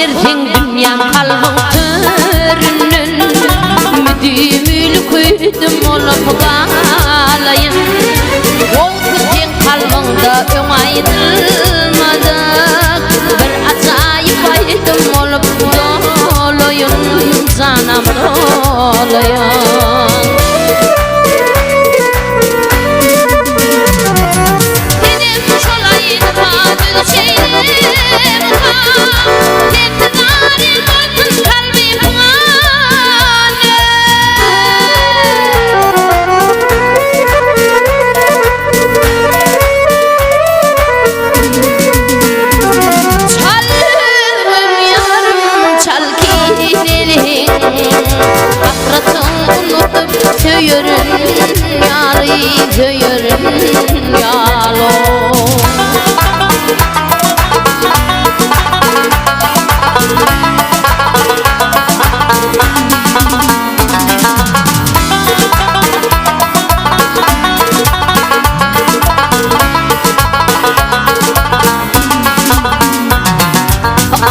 dersin dünyam kalbim törünün müdümül koydum olup kalayın ol kızın kalbimda ömaydılmadı bir acayip aydım olup doluyun canım doluyun. Söyürün yâri, söyürün yâlo.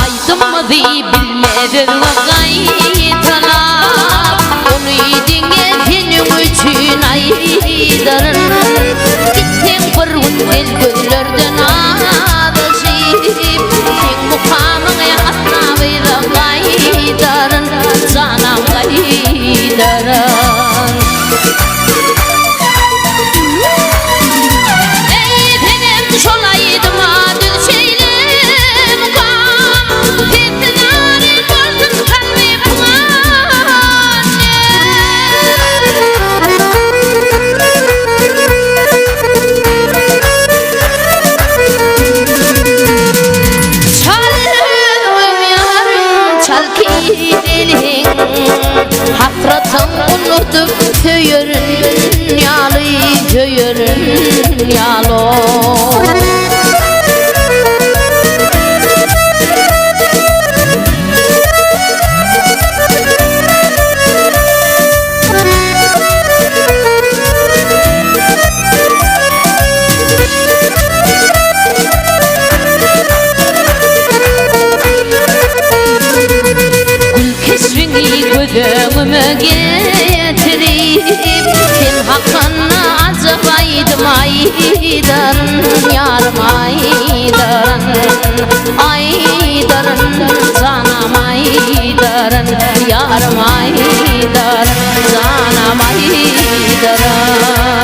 Aydım mı diye bilmedin gaytalar onu yedinge için aydarın gittin bir gündel göllerden ağlaşıp sen mukamın yakasına bir gaydarın canım gaydarın. Ey benim şolaydım adı şeyle mukam fitnarin gördüm kalbim hasratım unutup söyürün yalı, söyürün yalı. Gözümü getirip sen hakkını azabaydım aydarın yarım aydarın aydarın canım aydarın yarım aydarın canım aydarın.